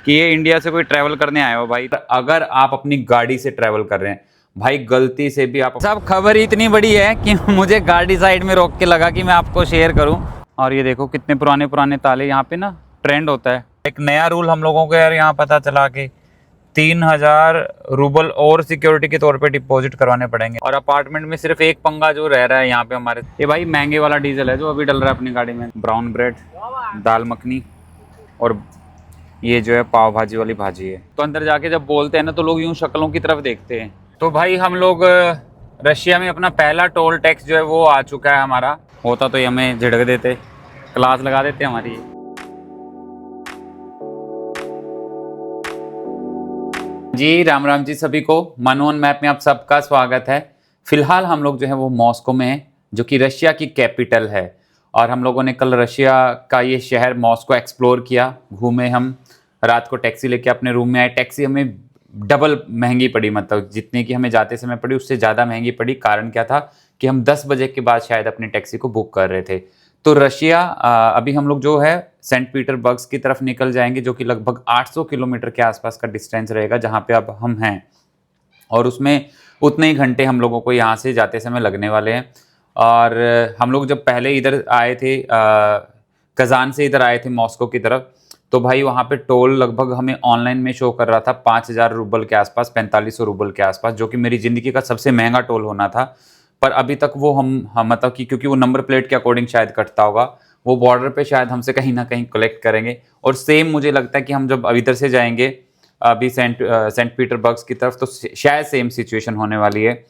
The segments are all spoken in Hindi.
कि ये इंडिया से कोई ट्रैवल करने आए हो भाई। अगर आप अपनी गाड़ी से ट्रैवल कर रहे हैं भाई, गलती से भी आप सब, खबर इतनी बड़ी है कि मुझे गाड़ी साइड में रोक के लगा कि मैं आपको शेयर करूं। और ये देखो कितने पुराने पुराने ताले, यहाँ पे ना ट्रेंड होता है। एक नया रूल हम लोगों को यार यहाँ पता चला कि 3000 रूबल और सिक्योरिटी के तौर पे डिपॉजिट करवाने पड़ेंगे। और अपार्टमेंट में सिर्फ एक पंगा जो रह रहा है यहाँ पे हमारे, ये भाई महंगे वाला डीजल है जो अभी डल रहा है अपनी गाड़ी में। ब्राउन ब्रेड, दाल मखनी और ये जो है पाव भाजी वाली भाजी है। तो अंदर जाके जब बोलते हैं ना तो लोग यूं शक्लों की तरफ देखते हैं। तो भाई हम लोग रशिया में अपना पहला टोल टैक्स जो है वो आ चुका है हमारा। होता तो ये हमें झिड़क देते, क्लास लगा देते हमारी। जी राम राम जी सभी को, मनोन मैप में आप सबका स्वागत है। फिलहाल हम लोग जो है वो मॉस्को में है, जो कि रशिया की कैपिटल है। और हम लोगों ने कल रशिया का ये शहर मॉस्को एक्सप्लोर किया, घूमे हम। रात को टैक्सी लेके अपने रूम में आए। टैक्सी हमें डबल महंगी पड़ी, मतलब जितनी की हमें जाते समय पड़ी उससे ज़्यादा महंगी पड़ी। कारण क्या था कि हम 10 बजे के बाद शायद अपनी टैक्सी को बुक कर रहे थे। तो रशिया अभी हम लोग जो है सेंट पीटरबर्ग की तरफ निकल जाएंगे, जो कि लगभग 800 किलोमीटर के आसपास का डिस्टेंस रहेगा जहाँ पे अब हम हैं। और उसमें उतने ही घंटे हम लोगों को यहाँ से जाते समय लगने वाले हैं। और हम लोग जब पहले इधर आए थे, कजान से इधर आए थे मॉस्को की तरफ, तो भाई वहाँ पे टोल लगभग हमें ऑनलाइन में शो कर रहा था 5000 रूबल के आसपास, 4500 रूबल के आसपास, जो कि मेरी ज़िंदगी का सबसे महंगा टोल होना था। पर अभी तक वो हम मतलब कि क्योंकि वो नंबर प्लेट के अकॉर्डिंग शायद कटता होगा, वो बॉर्डर पे शायद हमसे कहीं ना कहीं कलेक्ट करेंगे। और सेम मुझे लगता है कि हम जब इधर से जाएंगे अभी सेंट पीटरबर्ग की तरफ, तो शायद सेम सिचुएशन होने वाली है।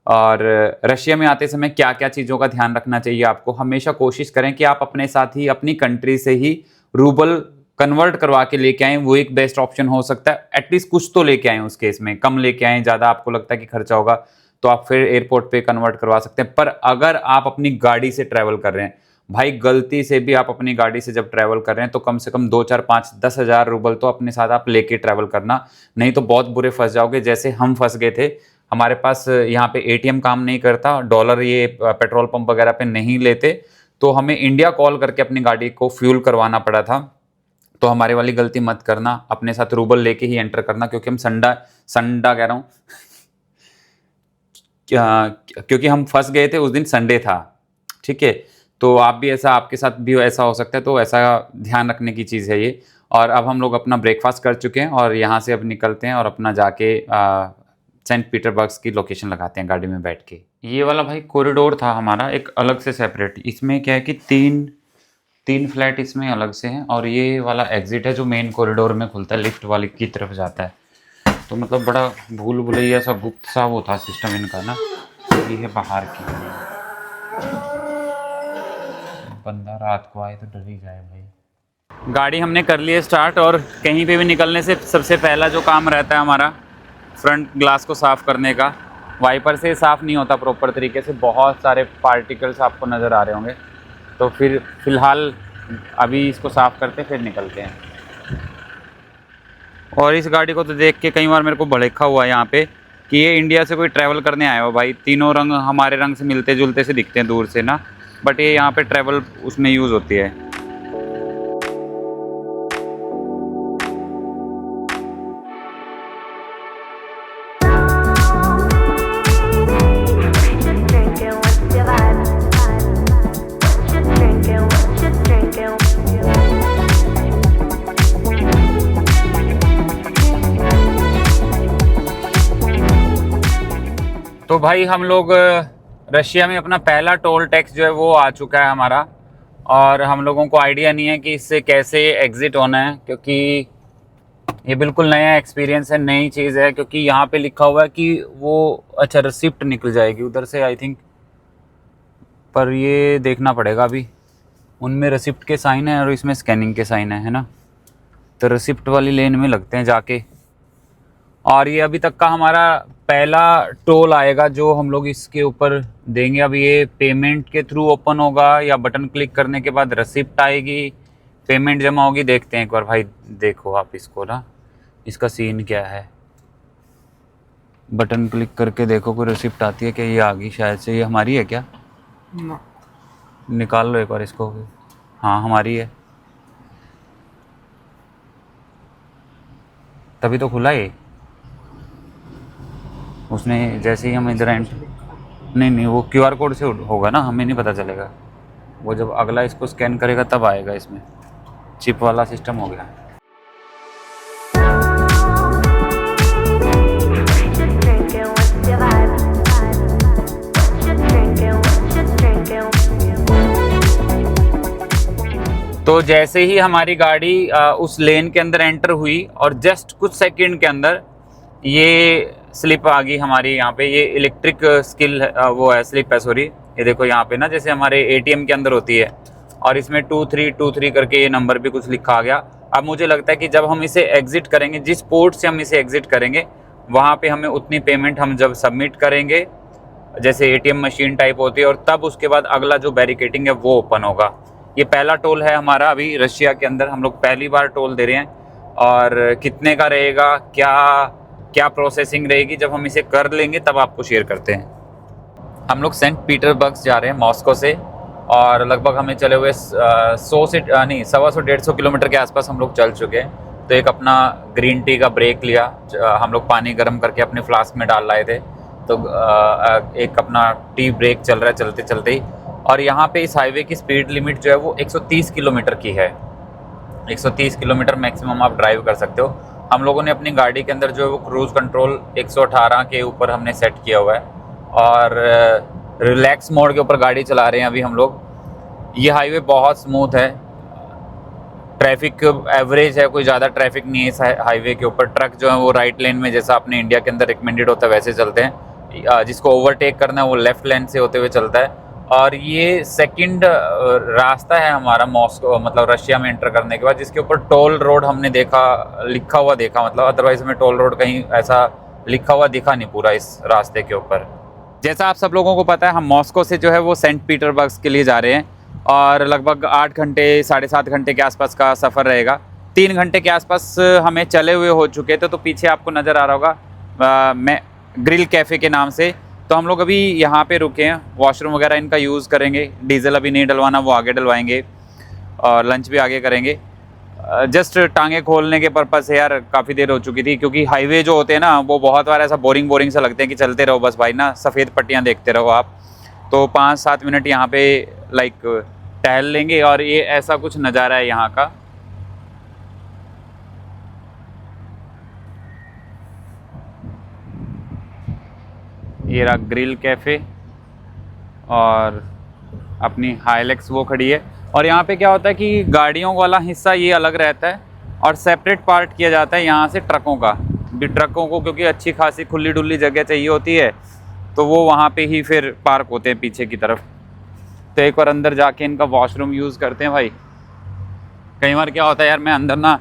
और रशिया में आते समय क्या क्या चीज़ों का ध्यान रखना चाहिए आपको, हमेशा कोशिश करें कि आप अपने साथ ही अपनी कंट्री से ही रूबल कन्वर्ट करवा के लेके आएँ। वो एक बेस्ट ऑप्शन हो सकता है। एटलीस्ट कुछ तो लेके आएँ, उस केस में कम लेके आएँ। ज़्यादा आपको लगता है कि खर्चा होगा तो आप फिर एयरपोर्ट पे कन्वर्ट करवा सकते हैं। पर अगर आप अपनी गाड़ी से ट्रैवल कर रहे हैं भाई, गलती से भी आप अपनी गाड़ी से जब ट्रैवल कर रहे हैं तो कम से कम 2 4 5 10 हज़ार रूबल तो अपने साथ आप लेके ट्रैवल करना, नहीं तो बहुत बुरे फंस जाओगे। जैसे हम फंस गए थे। हमारे पास यहाँ पे एटीएम काम नहीं करता, डॉलर ये पेट्रोल पंप वगैरह पे नहीं लेते, तो हमें इंडिया कॉल करके अपनी गाड़ी को फ्यूल करवाना पड़ा था। तो हमारे वाली गलती मत करना, अपने साथ रूबल लेके ही एंटर करना, क्योंकि हम संडा कह रहा हूँ क्योंकि हम फंस गए थे उस दिन, संडे था। ठीक है, तो आप भी ऐसा, आपके साथ भी ऐसा हो सकता है, तो ऐसा ध्यान रखने की चीज़ है ये। और अब हम लोग अपना ब्रेकफास्ट कर चुके हैं और यहाँ से अब निकलते हैं और अपना जाके सेंट पीटरबर्ग की लोकेशन लगाते हैं गाड़ी में बैठ के। ये वाला भाई कॉरिडोर था हमारा एक अलग से सेपरेट। इसमें क्या है कि तीन फ्लैट इसमें अलग से हैं, और ये वाला एग्जिट है जो मेन कॉरिडोर में खुलता है, लिफ्ट वाली की तरफ जाता है। तो मतलब बड़ा भूल भुलैया सा गुप्त सा वो था सिस्टम इनका ना। ये है बाहर की, बंदा रात को आए तो डर ही जाए भाई। गाड़ी हमने कर ली है स्टार्ट, और कहीं पे भी निकलने से सबसे पहला जो काम रहता है हमारा फ्रंट ग्लास को साफ़ करने का। वाइपर से साफ़ नहीं होता प्रॉपर तरीके से, बहुत सारे पार्टिकल्स आपको नज़र आ रहे होंगे। तो फिर फ़िलहाल अभी इसको साफ़ करते फिर निकलते हैं। और इस गाड़ी को तो देख के कई बार मेरे को भड़ेखा हुआ है यहाँ पे कि ये इंडिया से कोई ट्रैवल करने आया हो भाई। तीनों रंग हमारे रंग से मिलते जुलते से दिखते हैं दूर से ना, बट ये यहाँ पे ट्रैवल उसमें यूज़ होती है। तो भाई हम लोग रशिया में अपना पहला टोल टैक्स जो है वो आ चुका है हमारा। और हम लोगों को आइडिया नहीं है कि इससे कैसे एग्ज़िट होना है, क्योंकि ये बिल्कुल नया एक्सपीरियंस है, नई चीज़ है। क्योंकि यहाँ पे लिखा हुआ है कि वो अच्छा रिसिप्ट निकल जाएगी उधर से आई थिंक, पर ये देखना पड़ेगा अभी। उनमें रिसिप्ट के साइन है और इसमें स्कैनिंग के साइन है ना। तो रिसिप्ट वाली लेन में लगते हैं जाके। और ये अभी तक का हमारा पहला टोल आएगा जो हम लोग इसके ऊपर देंगे। अब ये पेमेंट के थ्रू ओपन होगा या बटन क्लिक करने के बाद रिसिप्ट आएगी, पेमेंट जमा होगी। देखते हैं एक बार भाई, देखो आप इसको ना, इसका सीन क्या है। बटन क्लिक करके देखो कोई रिसिप्ट आती है क्या। ये आ गई शायद से, ये हमारी है क्या ना? निकाल लो एक बार इसको। हाँ हमारी है। तभी तो खुला ये। उसने जैसे ही हम इधर नहीं नहीं, वो क्यूआर कोड से होगा ना, हमें नहीं पता चलेगा। वो जब अगला इसको स्कैन करेगा तब आएगा। इसमें चिप वाला सिस्टम हो गया। तो जैसे ही हमारी गाड़ी उस लेन के अंदर एंटर हुई और जस्ट कुछ सेकंड के अंदर ये स्लिप आ गई हमारी। यहाँ पे ये इलेक्ट्रिक स्किल वो है, स्लिप है सॉरी। ये देखो यहाँ पे ना जैसे हमारे एटीएम के अंदर होती है, और इसमें 2323 करके ये नंबर भी कुछ लिखा आ गया। अब मुझे लगता है कि जब हम इसे एग्जिट करेंगे, जिस पोर्ट से हम इसे एग्जिट करेंगे, वहाँ पे हमें उतनी पेमेंट हम जब सबमिट करेंगे, जैसे एटीएम मशीन टाइप होती है, और तब उसके बाद अगला जो बैरिकेटिंग है वो ओपन होगा। ये पहला टोल है हमारा अभी रशिया के अंदर, हम लोग पहली बार टोल दे रहे हैं। और कितने का रहेगा, क्या प्रोसेसिंग रहेगी, जब हम इसे कर लेंगे तब आपको शेयर करते हैं। हम लोग सेंट पीटर्सबर्ग जा रहे हैं मॉस्को से, और लगभग हमें चले हुए 100 से नहीं 125-150 किलोमीटर के आसपास हम लोग चल चुके हैं। तो एक अपना ग्रीन टी का ब्रेक लिया। हम लोग पानी गर्म करके अपने फ्लास्क में डाल लाए थे, तो एक अपना टी ब्रेक चल रहा है चलते चलते ही। और यहाँ पे इस हाईवे की स्पीड लिमिट जो है वो 130 किलोमीटर की है। 130 किलोमीटर मैक्सिमम आप ड्राइव कर सकते हो। हम लोगों ने अपनी गाड़ी के अंदर जो है वो क्रूज़ कंट्रोल 118 के ऊपर हमने सेट किया हुआ है, और रिलैक्स मोड के ऊपर गाड़ी चला रहे हैं अभी हम लोग। ये हाईवे बहुत स्मूथ है, ट्रैफिक एवरेज है, कोई ज़्यादा ट्रैफिक नहीं है इस हाईवे के ऊपर। ट्रक जो है वो राइट लेन में, जैसा अपने इंडिया के अंदर रिकमेंडेड होता है वैसे चलते हैं। जिसको ओवरटेक करना है वो लेफ्ट लेन से होते हुए चलता है। और ये सेकंड रास्ता है हमारा मॉस्को, मतलब रशिया में एंटर करने के बाद, जिसके ऊपर टोल रोड हमने लिखा हुआ देखा, मतलब अदरवाइज हमें टोल रोड कहीं ऐसा लिखा हुआ दिखा नहीं पूरा इस रास्ते के ऊपर। जैसा आप सब लोगों को पता है, हम मॉस्को से जो है वो सेंट पीटर्सबर्ग के लिए जा रहे हैं, और लगभग 8 घंटे 7.5 घंटे के आसपास का सफ़र रहेगा। 3 घंटे के आसपास हमें चले हुए हो चुके थे। तो पीछे आपको नज़र आ रहा होगा मैं ग्रिल कैफ़े के नाम से। तो हम लोग अभी यहाँ पे रुके हैं, वॉशरूम वगैरह इनका यूज़ करेंगे। डीजल अभी नहीं डलवाना, वो आगे डलवाएंगे, और लंच भी आगे करेंगे। जस्ट टांगे खोलने के पर्पज़ से यार काफ़ी देर हो चुकी थी, क्योंकि हाईवे जो होते हैं ना वो बहुत बार ऐसा बोरिंग सा लगते हैं कि चलते रहो बस भाई ना, सफ़ेद पट्टियाँ देखते रहो आप। तो 5-7 मिनट यहाँ पे लाइक टहल लेंगे। और ये ऐसा कुछ नज़ारा है यहाँ का। ये रहा ग्रिल कैफ़े, और अपनी हाइलेक्स वो खड़ी है। और यहाँ पे क्या होता है कि गाड़ियों वाला हिस्सा ये अलग रहता है, और सेपरेट पार्ट किया जाता है यहाँ से ट्रकों का भी। ट्रकों को क्योंकि अच्छी खासी खुली डुल्ली जगह चाहिए होती है, तो वो वहाँ पे ही फिर पार्क होते हैं पीछे की तरफ। तो एक बार अंदर जाके इनका वॉशरूम यूज़ करते हैं भाई। कई बार क्या होता है यार, मैं अंदर ना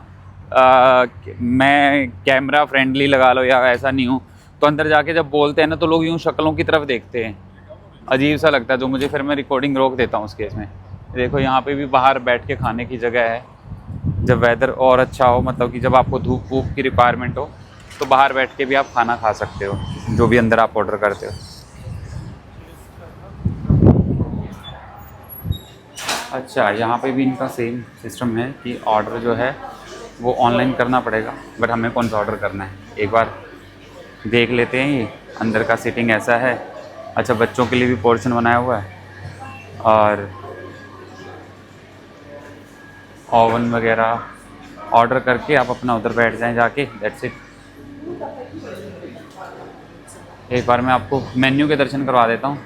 मैं कैमरा फ्रेंडली लगा लो या ऐसा नहीं हूँ, तो अंदर जाके जब बोलते हैं ना तो लोग यूँ शक्लों की तरफ देखते हैं, अजीब सा लगता है, जो मुझे फिर मैं रिकॉर्डिंग रोक देता हूँ उस केस में। देखो यहाँ पे भी बाहर बैठ के खाने की जगह है, जब वेदर और अच्छा हो, मतलब कि जब आपको धूप वूप की रिक्वायरमेंट हो तो बाहर बैठ के भी आप खाना खा सकते हो, जो भी अंदर आप ऑर्डर करते हो। अच्छा, यहाँ पे भी इनका सेम सिस्टम है कि ऑर्डर जो है वो ऑनलाइन करना पड़ेगा, बट हमें कौन सा ऑर्डर करना है एक बार देख लेते हैं। ये अंदर का सीटिंग ऐसा है। अच्छा, बच्चों के लिए भी पोर्शन बनाया हुआ है, और ओवन वगैरह ऑर्डर करके आप अपना उधर बैठ जाएं जाके, दैट्स इट। एक बार मैं आपको मेन्यू के दर्शन करवा देता हूँ।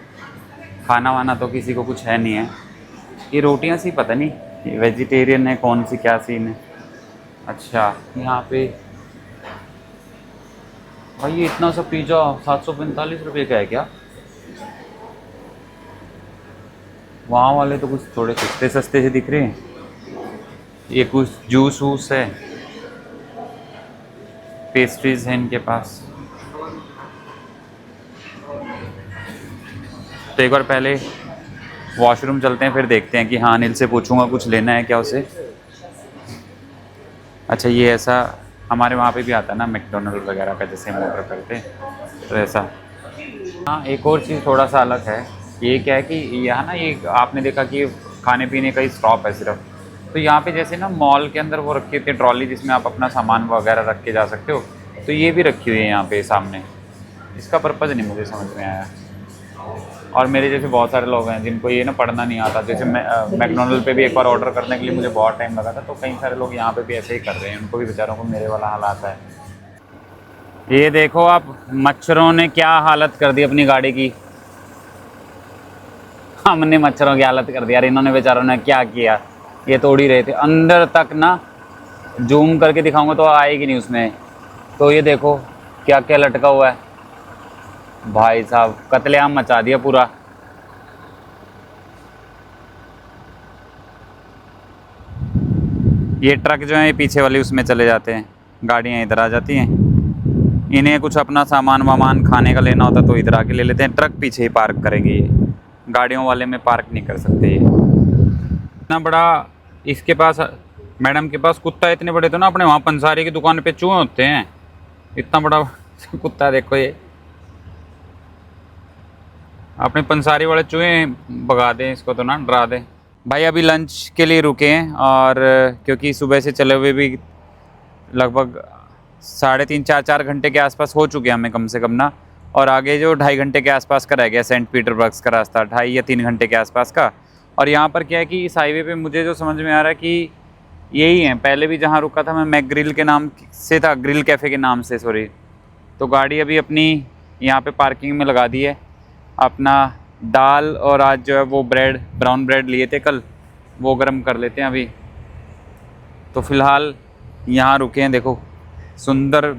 खाना वाना तो किसी को कुछ है नहीं है। ये रोटियां सी पता नहीं वेजिटेरियन है कौन सी, क्या सीन है। अच्छा, यहाँ पे भाई ये इतना सा पिज़्ज़ा 745 रुपये का है क्या? वहाँ वाले तो कुछ थोड़े सस्ते सस्ते से दिख रहे हैं। ये कुछ जूस वूस है, पेस्ट्रीज हैं इनके पास। तो एक बार पहले वॉशरूम चलते हैं, फिर देखते हैं कि हाँ अनिल से पूछूंगा कुछ लेना है क्या उसे। अच्छा, ये ऐसा हमारे वहाँ पे भी आता है ना मैकडोनल्ड वगैरह का, जैसे हम ऑर्डर करते हैं तो ऐसा। हाँ, एक और चीज़ थोड़ा सा अलग है। ये क्या है कि यहाँ ना, ये आपने देखा कि खाने पीने का ही स्टॉप है सिर्फ, तो यहाँ पे जैसे ना मॉल के अंदर वो रखी होती है ट्रॉली जिसमें आप अपना सामान वगैरह रख के जा सकते हो, तो ये भी रखी हुई है यहाँ पे सामने। इसका पर्पज़ नहीं मुझे समझ में आया। और मेरे जैसे बहुत सारे लोग हैं जिनको ये ना पढ़ना नहीं आता, जैसे मैकडोनल्ड पे भी एक बार ऑर्डर करने के लिए मुझे बहुत टाइम लगा था, तो कई सारे लोग यहाँ पे भी ऐसे ही कर रहे हैं, उनको भी बेचारों को मेरे वाला हालात है। ये देखो आप, मच्छरों ने क्या हालत कर दी अपनी गाड़ी की। हमने मच्छरों की हालत कर दी यार, इन्होंने बेचारों ने क्या किया। ये तोड़ ही रहे थे अंदर तक ना, जूम करके दिखाऊंगा तो आएगी नहीं उसमें। तो ये देखो क्या क्या लटका हुआ है भाई साहब, कत्लेआम मचा दिया पूरा। ये ट्रक जो है ये पीछे वाली उसमें चले जाते हैं, गाड़ियाँ इधर आ जाती हैं। इन्हें कुछ अपना सामान वामान खाने का लेना होता तो इधर आके ले लेते हैं, ट्रक पीछे ही पार्क करेंगे, ये गाड़ियों वाले में पार्क नहीं कर सकते। ये इतना बड़ा इसके पास, मैडम के पास कुत्ता इतने बड़े तो ना अपने वहाँ पंसारी की दुकान पे चूहे होते हैं, इतना बड़ा कुत्ता देखो। ये अपने पंसारी वाले चूहे भगा दें इसको तो ना, डरा दें। भाई अभी लंच के लिए रुके हैं, और क्योंकि सुबह से चले हुए भी लगभग 3.5-4 घंटे के आसपास हो चुके हैं हमें कम से कम ना, और आगे जो 2.5 घंटे के आसपास का रह गया सेंट पीटर्सबर्ग का रास्ता, 2.5 या 3 घंटे के आसपास का। और यहाँ पर क्या है कि इस हाईवे पे मुझे जो समझ में आ रहा है कि यही है, पहले भी जहाँ रुका था मैं मैकग्रिल के नाम से था, ग्रिल कैफ़े के नाम से, सॉरी। तो गाड़ी अभी अपनी यहाँ पे पार्किंग में लगा दी है। अपना दाल और आज जो है वो ब्रेड, ब्राउन ब्रेड लिए थे कल, वो गर्म कर लेते हैं अभी। तो फ़िलहाल यहाँ रुके हैं, देखो सुंदर,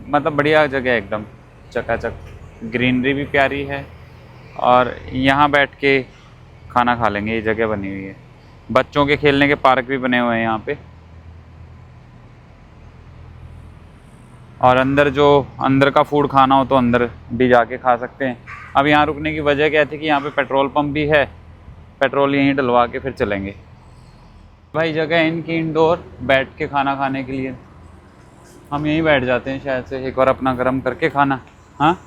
मतलब बढ़िया जगह है एकदम, चकाचक, ग्रीनरी भी प्यारी है, और यहाँ बैठ के खाना खा लेंगे। ये जगह बनी हुई है, बच्चों के खेलने के पार्क भी बने हुए हैं यहाँ पे, और अंदर जो अंदर का फूड खाना हो तो अंदर भी जाके खा सकते हैं। अब यहाँ रुकने की वजह क्या थी कि यहाँ पे पेट्रोल पंप भी है, पेट्रोल यहीं डलवा के फिर चलेंगे। भाई जगह है इनकी इंडोर बैठ के खाना खाने के लिए, हम यहीं बैठ जाते हैं शायद से, एक बार अपना गर्म करके खाना। हाँ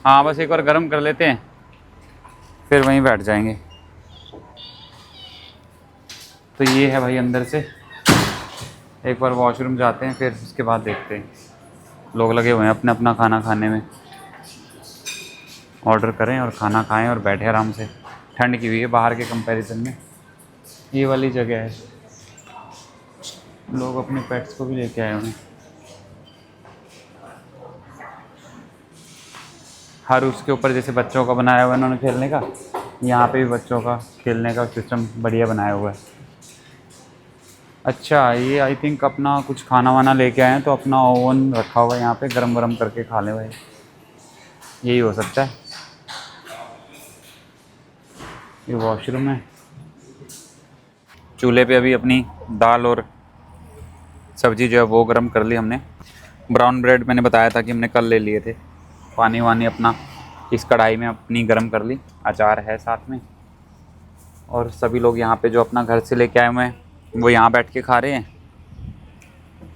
हाँ, बस एक बार गर्म कर लेते हैं फिर वहीं बैठ जाएंगे। तो ये है भाई अंदर से, एक बार वॉशरूम जाते हैं फिर उसके बाद देखते हैं। लोग लगे हुए हैं अपने अपना खाना खाने में, ऑर्डर करें और खाना खाएं और बैठे आराम से। ठंड की हुई है बाहर के कंपैरिजन में, ये वाली जगह है। लोग अपने पेट्स को भी लेके आए हुए, हर उसके ऊपर जैसे बच्चों का बनाया हुआ है उन्होंने खेलने का, यहाँ पे भी बच्चों का खेलने का सिस्टम बढ़िया बनाया हुआ है। अच्छा, ये आई थिंक अपना कुछ खाना वाना लेके आए हैं तो अपना ओवन रखा हुआ है यहाँ पे, गरम गरम करके खा लें भाई, यही हो सकता है। ये वॉशरूम है, चूल्हे पे अभी अपनी दाल और सब्ज़ी जो है वो गरम कर ली हमने। ब्राउन ब्रेड मैंने बताया था कि हमने कल ले लिए थे। पानी वानी अपना इस कढ़ाई में अपनी गरम कर ली, अचार है साथ में, और सभी लोग यहाँ पे जो अपना घर से लेके आए हुए हैं वो यहाँ बैठ के खा रहे हैं।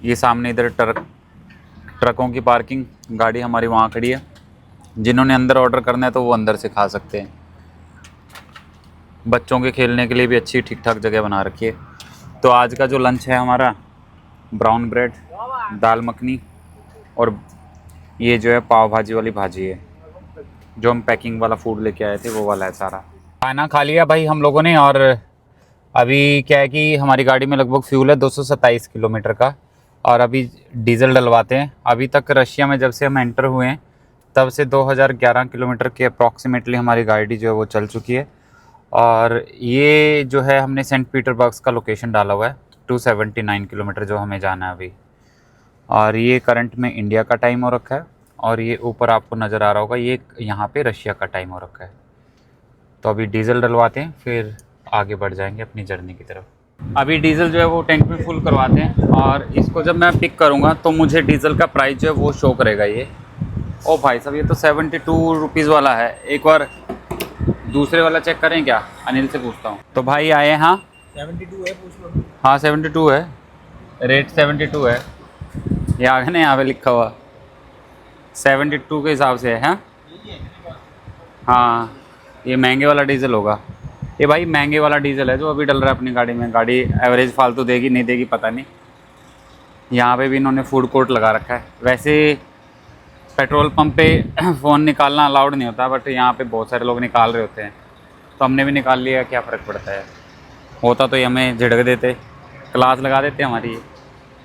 ये सामने इधर ट्रकों की पार्किंग, गाड़ी हमारी वहाँ खड़ी है। जिन्होंने अंदर ऑर्डर करना है तो वो अंदर से खा सकते हैं। बच्चों के खेलने के लिए भी अच्छी ठीक ठाक जगह बना रखी है। तो आज का जो लंच है हमारा, ब्राउन ब्रेड, दाल मखनी, और ये जो है पाव भाजी वाली भाजी है, जो हम पैकिंग वाला फूड लेके आए थे वो वाला है सारा। खाना खा लिया भाई हम लोगों ने, और अभी क्या है कि हमारी गाड़ी में लगभग फ्यूल है 227 किलोमीटर का, और अभी डीजल डलवाते हैं। अभी तक रशिया में जब से हम एंटर हुए हैं तब से 2011 किलोमीटर के अप्रॉक्सीमेटली हमारी गाड़ी जो है वो चल चुकी है। और ये जो है हमने सेंट पीटर्सबर्ग का लोकेशन डाला हुआ है, 279 किलोमीटर जो हमें जाना है अभी। और ये करंट में इंडिया का टाइम हो रखा है, और ये ऊपर आपको नज़र आ रहा होगा ये यहाँ पे रशिया का टाइम हो रखा है। तो अभी डीजल डलवाते हैं फिर आगे बढ़ जाएंगे अपनी जर्नी की तरफ। अभी डीजल जो है वो टैंक में फुल करवाते हैं, और इसको जब मैं पिक करूँगा तो मुझे डीजल का प्राइस जो है वो शो करेगा ये। ओ भाई साहब, ये तो 72 रुपीज़ वाला है। एक बार दूसरे वाला चेक करें क्या, अनिल से पूछता हूँ। तो भाई आए, हाँ 72 है, पूछ लो। हाँ 72 है, रेट 72 है, ये आगे ना यहाँ पे लिखा हुआ 72 के हिसाब से है। हाँ हाँ, ये महंगे वाला डीजल होगा। ये भाई महंगे वाला डीजल है जो अभी डल रहा है अपनी गाड़ी में। गाड़ी एवरेज फालतू देगी नहीं देगी पता नहीं। यहाँ पे भी इन्होंने फूड कोर्ट लगा रखा है। वैसे पेट्रोल पंप पे फ़ोन निकालना अलाउड नहीं होता, बट यहाँ पे बहुत सारे लोग निकाल रहे होते हैं तो हमने भी निकाल लिया, क्या फ़र्क पड़ता है। होता तो ये हमें झिड़क देते, क्लास लगा देते हमारी।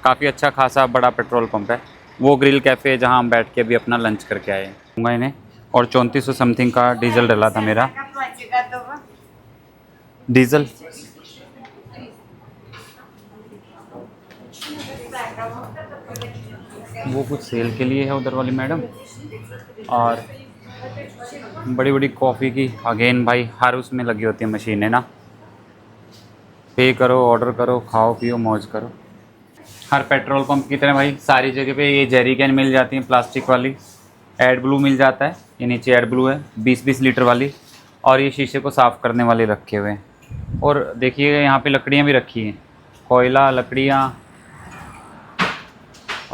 काफ़ी अच्छा खासा बड़ा पेट्रोल पंप है। वो ग्रिल कैफ़े है जहाँ हम बैठ के अभी अपना लंच करके आए हैं इन्हें। और 3400 समथिंग का डीजल डला था मेरा। डीजल वो कुछ सेल के लिए है उधर वाली मैडम। और बड़ी बड़ी कॉफ़ी की अगेन भाई हर उसमें लगी होती है मशीनें ना। पे करो, ऑर्डर करो, खाओ पियो मौज करो। हर पेट्रोल पंप की तरह भाई सारी जगह पे ये जेरी कैन मिल जाती हैं प्लास्टिक वाली। एड ब्लू मिल जाता है, ये नीचे एड ब्लू है 20-20 लीटर वाली। और ये शीशे को साफ़ करने वाले रखे हुए हैं। और देखिए यहाँ पे लकड़ियाँ भी रखी हैं, कोयला लकड़ियाँ।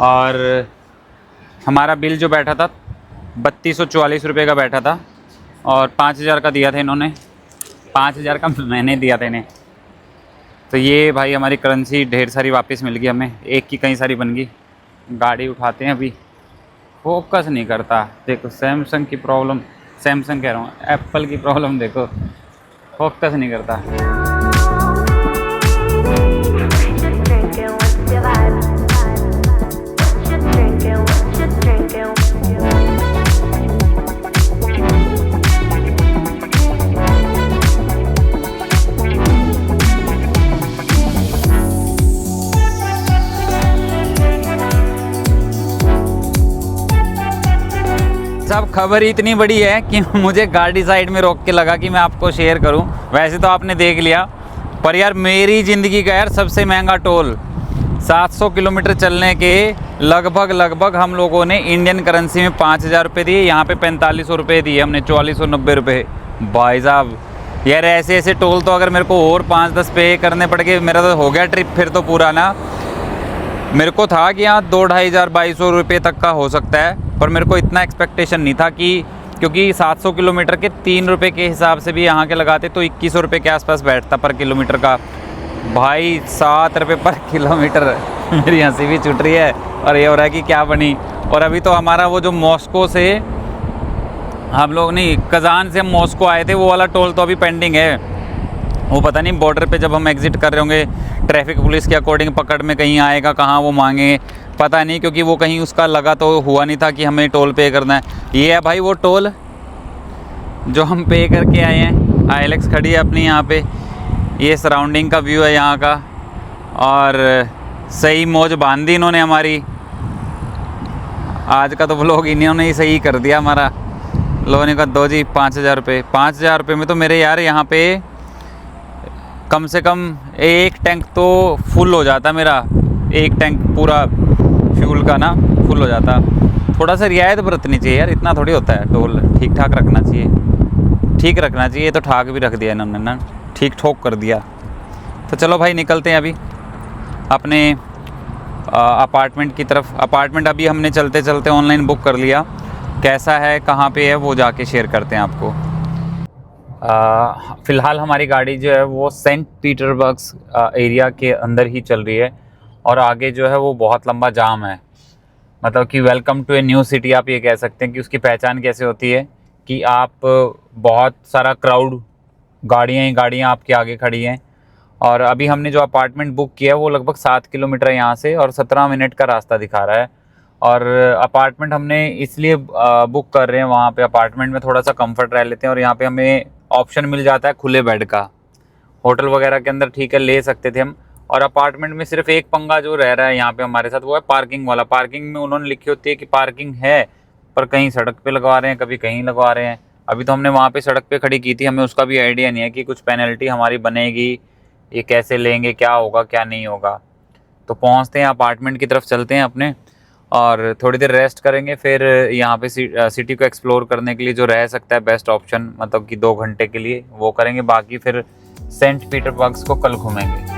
और हमारा बिल जो बैठा था 3244 रुपये का बैठा था और 5000 का दिया था इन्होंने। 5000 का मैंने दिया था इन्हें। तो ये भाई हमारी करेंसी ढेर सारी वापस मिल गई हमें, एक की कई सारी बन गई। गाड़ी उठाते हैं अभी, फोकस नहीं करता। देखो सैमसंग की प्रॉब्लम, सैमसंग कह रहा हूँ एप्पल की प्रॉब्लम, देखो फोकस नहीं करता। सब खबर इतनी बड़ी है कि मुझे गाड़ी साइड में रोक के लगा कि मैं आपको शेयर करूं। वैसे तो आपने देख लिया, पर यार मेरी ज़िंदगी का यार सबसे महंगा टोल 700 किलोमीटर चलने के लगभग हम लोगों ने इंडियन करेंसी में 5000 रुपये दिए। यहाँ पे 4500 रुपये दिए हमने, 4490 रुपये। भाई साहब यार ऐसे ऐसे टोल तो अगर मेरे को और 5-10 पे करने पड़ गए मेरा तो हो गया ट्रिप फिर तो पूरा ना। मेरे को था कि यहाँ 2500-2200 रुपये तक का हो सकता है, पर मेरे को इतना एक्सपेक्टेशन नहीं था कि क्योंकि 700 किलोमीटर के 3 रुपये के हिसाब से भी यहाँ के लगाते तो 2100 रुपये के आसपास बैठता पर किलोमीटर का। भाई 7 रुपये पर किलोमीटर मेरी हंसी भी छूट रही है और ये हो रहा है कि क्या बनी। और अभी तो हमारा वो जो मॉस्को से हम लोग नहीं कज़ान से हम मॉस्को आए थे वो वाला टोल तो अभी पेंडिंग है। वो पता नहीं बॉर्डर पे जब हम एग्ज़िट कर रहे होंगे ट्रैफिक पुलिस के अकॉर्डिंग पकड़ में कहीं आएगा, कहाँ वो मांगे पता नहीं, क्योंकि वो कहीं उसका लगा तो हुआ नहीं था कि हमें टोल पे करना है। ये है भाई वो टोल जो हम पे करके आए हैं। आईलेक्स खड़ी है अपनी यहाँ पे, ये सराउंडिंग का व्यू है यहाँ का। और सही मौज बांध दी इन्होंने हमारी। आज का तो व्लॉग इन्होंने ही सही कर दिया हमारा। लोगों ने कहा दो जी 5000 रुपये। 5000 रुपये में तो मेरे यार यहाँ पे कम से कम एक टैंक तो फुल हो जाता मेरा, एक टैंक पूरा फ्यूल का ना फुल हो जाता। थोड़ा सा रियायत बरतनी चाहिए यार, इतना थोड़ी होता है। टोल ठीक ठाक रखना चाहिए, ठीक रखना चाहिए। तो ठाक भी रख दिया इन्होंने ना, ठीक ठोक कर दिया। तो चलो भाई निकलते हैं अभी अपने अपार्टमेंट की तरफ। अपार्टमेंट अभी हमने चलते चलते ऑनलाइन बुक कर लिया। कैसा है कहाँ पे है वो जाके शेयर करते हैं आपको। फ़िलहाल हमारी गाड़ी जो है वो सेंट पीटर्सबर्ग एरिया के अंदर ही चल रही है और आगे जो है वो बहुत लंबा जाम है। मतलब कि welcome to a new city आप ये कह सकते हैं। कि उसकी पहचान कैसे होती है कि आप बहुत सारा क्राउड, गाड़ियाँ ही गाड़ियाँ आपके आगे खड़ी हैं। और अभी हमने जो अपार्टमेंट बुक किया है वो लगभग 7 किलोमीटर है यहाँ से और 17 मिनट का रास्ता दिखा रहा है। और अपार्टमेंट हमने इसलिए बुक कर रहे हैं, वहाँ पे अपार्टमेंट में थोड़ा सा कंफर्ट रह लेते हैं और यहाँ पे हमें ऑप्शन मिल जाता है खुले बेड का। होटल वगैरह के अंदर ठीक है ले सकते थे हम। और अपार्टमेंट में सिर्फ एक पंगा जो रह रहा है यहाँ पे हमारे साथ वो है पार्किंग वाला। पार्किंग में उन्होंने लिखी होती है कि पार्किंग है, पर कहीं सड़क पे लगवा रहे हैं, कभी कहीं लगवा रहे हैं। अभी तो हमने वहाँ पे सड़क पे खड़ी की थी, हमें उसका भी आइडिया नहीं है कि कुछ पेनल्टी हमारी बनेगी, ये कैसे लेंगे, क्या होगा क्या नहीं होगा। तो पहुँचते हैं अपार्टमेंट की तरफ चलते हैं अपने और थोड़ी देर रेस्ट करेंगे। फिर यहाँ पे सिटी को एक्सप्लोर करने के लिए जो रह सकता है बेस्ट ऑप्शन, मतलब कि 2 घंटे के लिए वो करेंगे। बाकी फिर सेंट पीटर्सबर्ग को कल घूमेंगे।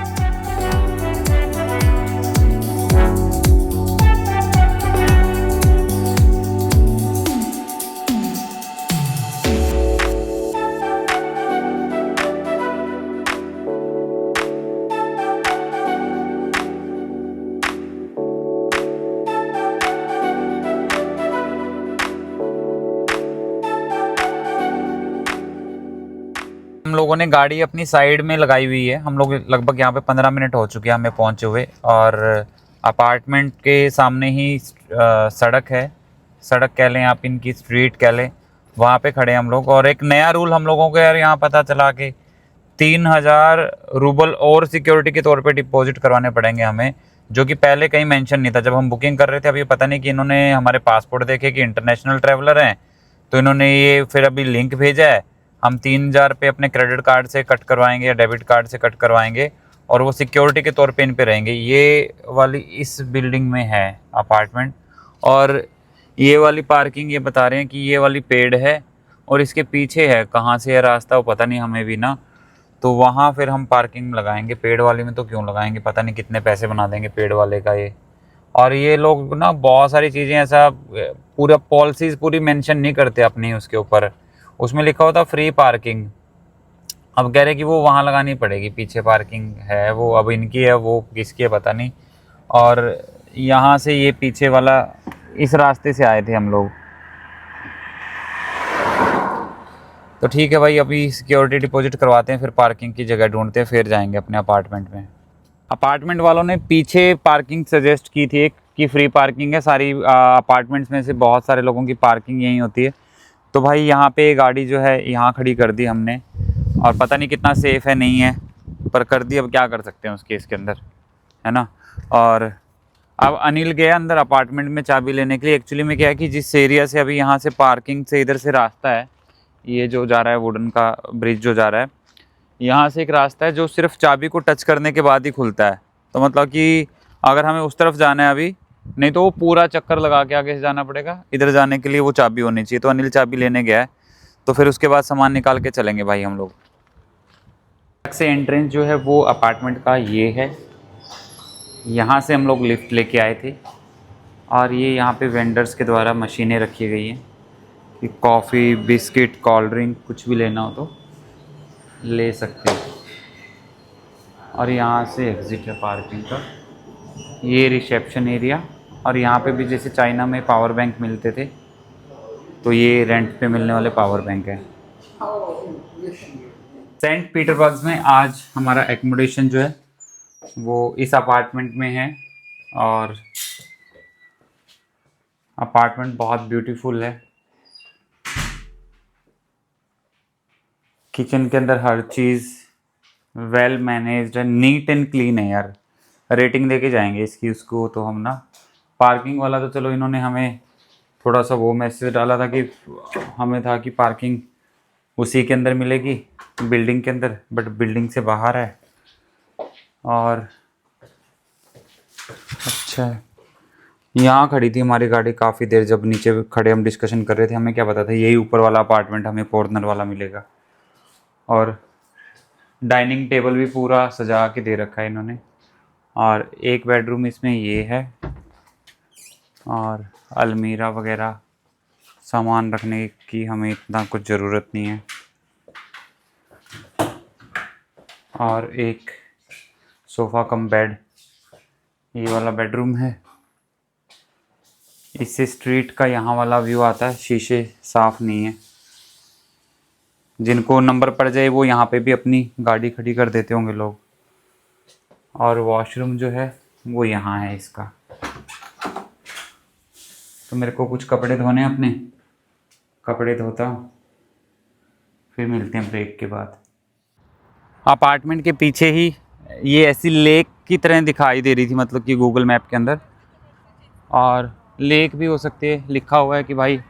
लोगों ने गाड़ी अपनी साइड में लगाई हुई है। हम लोग लगभग यहाँ पे 15 मिनट हो चुके हैं हमें पहुँचे हुए, और अपार्टमेंट के सामने ही सड़क है, सड़क कह लें आप, इनकी स्ट्रीट कह लें, वहाँ पे खड़े हैं हम लोग। और एक नया रूल हम लोगों को यार यहाँ पता चला कि 3000 रूबल और सिक्योरिटी के तौर पे डिपॉजिट करवाने पड़ेंगे हमें, जो कि पहले कहीं मेंशन नहीं था जब हम बुकिंग कर रहे थे। अभी पता नहीं कि इन्होंने हमारे पासपोर्ट देखे कि इंटरनेशनल ट्रैवलर हैं, तो इन्होंने ये फिर अभी लिंक भेजा है। हम 3000 पे अपने क्रेडिट कार्ड से कट करवाएंगे या डेबिट कार्ड से कट करवाएंगे, और वो सिक्योरिटी के तौर पे इन पे रहेंगे। ये वाली इस बिल्डिंग में है अपार्टमेंट, और ये वाली पार्किंग ये बता रहे हैं कि ये वाली पेड है, और इसके पीछे है, कहाँ से है रास्ता वो पता नहीं हमें भी ना। तो वहाँ फिर हम पार्किंग लगाएंगे, पेड़ वाले में तो क्यों लगाएंगे, पता नहीं कितने पैसे बना देंगे पेड़ वाले का ये। और ये लोग ना बहुत सारी चीज़ें ऐसा पूरा पॉलिसीज़ पूरी मेंशन नहीं करते अपनी उसके ऊपर, उसमें लिखा होता फ्री पार्किंग। अब कह रहे कि वो वहाँ लगानी पड़ेगी, पीछे पार्किंग है वो अब इनकी है, वो किसकी है पता नहीं। और यहाँ से ये पीछे वाला इस रास्ते से आए थे हम लोग। तो ठीक है भाई, अभी सिक्योरिटी डिपॉजिट करवाते हैं, फिर पार्किंग की जगह ढूंढते हैं, फिर जाएंगे अपने अपार्टमेंट में। अपार्टमेंट वालों ने पीछे पार्किंग सजेस्ट की थी एक, कि फ्री पार्किंग है, सारी अपार्टमेंट्स में से बहुत सारे लोगों की पार्किंग यहीं होती है। तो भाई यहाँ पे गाड़ी जो है यहाँ खड़ी कर दी हमने, और पता नहीं कितना सेफ़ है नहीं है, पर कर दी, अब क्या कर सकते हैं उस केस के अंदर, है ना। और अब अनिल गया अंदर अपार्टमेंट में चाबी लेने के लिए। एक्चुअली में क्या है कि जिस एरिया से अभी यहाँ से पार्किंग से इधर से रास्ता है, ये जो जा रहा है वुडन का ब्रिज जो जा रहा है, यहाँ से एक रास्ता है जो सिर्फ चाबी को टच करने के बाद ही खुलता है। तो मतलब कि अगर हमें उस तरफ जाना है अभी, नहीं तो वो पूरा चक्कर लगा के आगे से जाना पड़ेगा, इधर जाने के लिए वो चाबी होनी चाहिए। तो अनिल चाबी लेने गया है, तो फिर उसके बाद सामान निकाल के चलेंगे भाई हम लोग। से एंट्रेंस जो है वो अपार्टमेंट का ये है, यहाँ से हम लोग लिफ्ट लेके आए थे, और ये यहाँ पे वेंडर्स के द्वारा मशीनें रखी गई हैं कि कॉफ़ी, बिस्किट, कोल्ड ड्रिंक कुछ भी लेना हो तो ले सकते हैं। और यहाँ से एग्ज़िट है पार्किंग का, ये रिसेप्शन एरिया। और यहाँ पे भी जैसे चाइना में पावर बैंक मिलते थे, तो ये रेंट पे मिलने वाले पावर बैंक है। सेंट पीटर्सबर्ग में आज हमारा एकोमोडेशन जो है वो इस अपार्टमेंट में है, और अपार्टमेंट बहुत ब्यूटीफुल है। किचन के अंदर हर चीज़ वेल मैनेज्ड है, नीट एंड क्लीन है यार। रेटिंग देके जाएंगे इसकी उसको तो हम ना। पार्किंग वाला तो चलो इन्होंने हमें थोड़ा सा वो मैसेज डाला था कि हमें था कि पार्किंग उसी के अंदर मिलेगी, बिल्डिंग के अंदर, बट बिल्डिंग से बाहर है। और अच्छा है, यहाँ खड़ी थी हमारी गाड़ी काफ़ी देर, जब नीचे खड़े हम डिस्कशन कर रहे थे, हमें क्या पता था यही ऊपर वाला अपार्टमेंट हमें कॉर्नर वाला मिलेगा। और डाइनिंग टेबल भी पूरा सजा के दे रखा है इन्होंने, और एक बेडरूम इसमें ये है, और अलमीरा वगैरह सामान रखने की हमें इतना कुछ ज़रूरत नहीं है। और एक सोफ़ा कम बेड, ये वाला बेडरूम है। इससे स्ट्रीट का यहाँ वाला व्यू आता है, शीशे साफ़ नहीं है, जिनको नंबर पड़ जाए वो यहाँ पे भी अपनी गाड़ी खड़ी कर देते होंगे लोग। और वॉशरूम जो है वो यहाँ है इसका। तो मेरे को कुछ कपड़े धोने हैं, अपने कपड़े धोता हूँ, फिर मिलते हैं ब्रेक के बाद। अपार्टमेंट के पीछे ही ये ऐसी लेक की तरह दिखाई दे रही थी, मतलब कि गूगल मैप के अंदर, और लेक भी हो सकती है। लिखा हुआ है कि भाई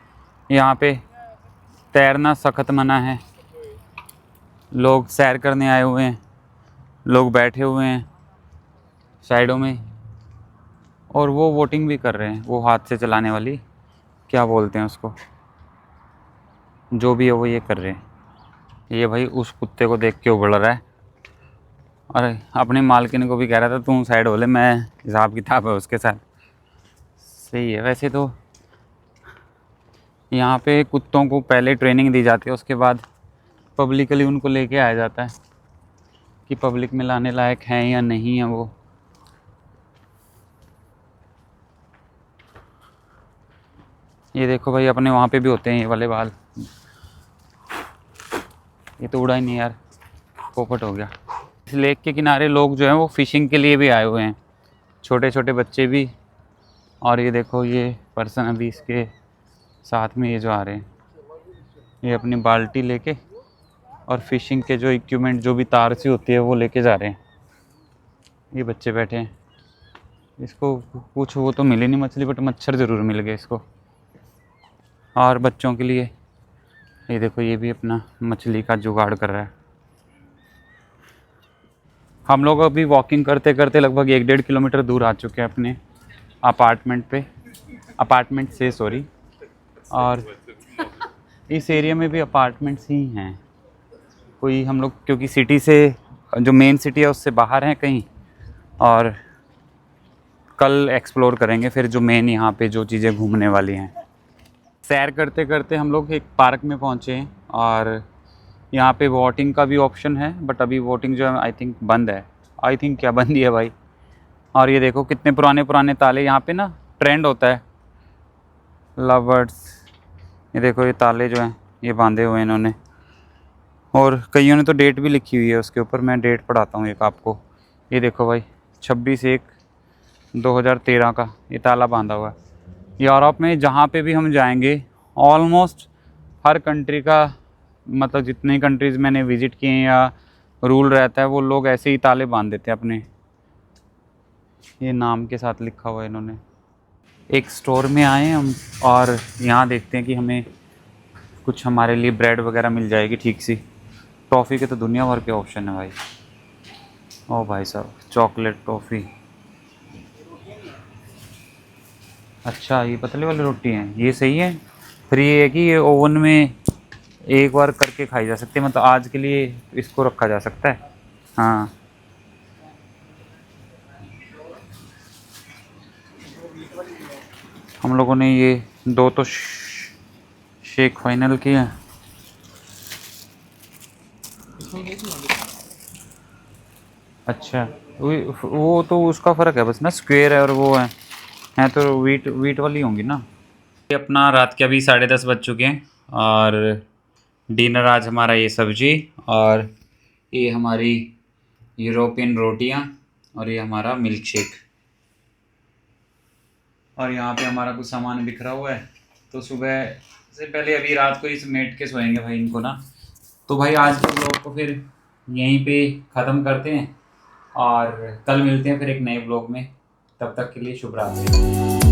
यहाँ पे तैरना सख्त मना है। लोग सैर करने आए हुए हैं, लोग बैठे हुए हैं साइडों में, और वो वोटिंग भी कर रहे हैं, वो हाथ से चलाने वाली, क्या बोलते हैं उसको, जो भी है वो ये कर रहे हैं। ये भाई उस कुत्ते को देख के उबड़ रहा है, और अपनी मालकिन को भी कह रहा था तू साइड हो ले, मैं हिसाब किताब है उसके साथ। सही है। वैसे तो यहाँ पे कुत्तों को पहले ट्रेनिंग दी जाती है, उसके बाद पब्लिकली उनको लेके आया जाता है कि पब्लिक में लाने लायक हैं या नहीं है वो। ये देखो भाई, अपने वहाँ पे भी होते हैं ये वाले बाल। ये तो उड़ा ही नहीं यार। पोपट हो गया। इस लेक के किनारे लोग जो हैं वो फिशिंग के लिए भी आए हुए हैं, छोटे छोटे बच्चे भी। और ये देखो ये पर्सन अभी इसके साथ में ये जो आ रहे हैं, ये अपनी बाल्टी लेके और फिशिंग के जो इक्विपमेंट जो भी तार सी होती है वो लेके जा रहे हैं। ये बच्चे बैठे हैं, इसको कुछ वो तो मिली नहीं मछली, बट मच्छर ज़रूर मिल गए इसको। और बच्चों के लिए ये देखो ये भी अपना मछली का जुगाड़ कर रहा है। हम लोग अभी वॉकिंग करते करते लगभग 1-1.5 किलोमीटर दूर आ चुके हैं अपने अपार्टमेंट से सॉरी। और इस एरिया में भी अपार्टमेंट्स ही हैं, कोई हम लोग क्योंकि सिटी से जो मेन सिटी है उससे बाहर हैं कहीं, और कल एक्सप्लोर करेंगे फिर जो मेन यहाँ पे जो चीज़ें घूमने वाली हैं। सैर करते करते हम लोग एक पार्क में पहुँचे हैं और यहाँ पे वोटिंग का भी ऑप्शन है, बट अभी वोटिंग जो है आई थिंक बंद है। आई थिंक क्या बंद ही है भाई। और ये देखो कितने पुराने पुराने ताले यहाँ पे ना ट्रेंड होता है लवर्स। ये देखो ये ताले जो हैं ये बांधे हुए हैं इन्होंने, और कईयों ने तो डेट भी लिखी हुई है उसके ऊपर। मैं डेट पढ़ाता हूँ एक आपको। ये देखो भाई 26/1/2013 का ये ताला बांधा हुआ है। यूरोप में जहाँ पे भी हम जाएंगे ऑलमोस्ट हर कंट्री का, मतलब जितनी कंट्रीज़ मैंने विज़िट किए हैं या रूल रहता है वो लोग ऐसे ही ताले बांध देते हैं अपने। ये नाम के साथ लिखा हुआ है इन्होंने। एक स्टोर में आए हैं हम और यहाँ देखते हैं कि हमें कुछ हमारे लिए ब्रेड वगैरह मिल जाएगी ठीक सी। टॉफ़ी के तो दुनिया भर के ऑप्शन है भाई। ओ भाई साहब चॉकलेट टॉफ़ी, अच्छा ये पतले वाली रोटी हैं, ये सही है। फिर ये है कि ये ओवन में एक बार करके खाई जा सकती है, मतलब आज के लिए इसको रखा जा सकता है। हाँ हम लोगों ने ये 2 तो शेक फाइनल किया। अच्छा वो तो उसका फ़र्क है बस ना, स्क्वायर है और वो है तो वीट वाली होंगी ना। ये अपना रात के अभी 10:30 बज चुके हैं और डिनर आज हमारा ये सब्जी और ये हमारी यूरोपियन रोटियां और ये हमारा मिल्क शेक। और यहाँ पे हमारा कुछ सामान बिखरा हुआ है, तो सुबह से पहले अभी रात को ही समेट के सोएंगे भाई इनको ना। तो भाई आज के ब्लॉग को फिर यहीं पे ख़त्म करते हैं और कल मिलते हैं फिर एक नए ब्लॉग में। तब तक के लिए शुभ रात्रि।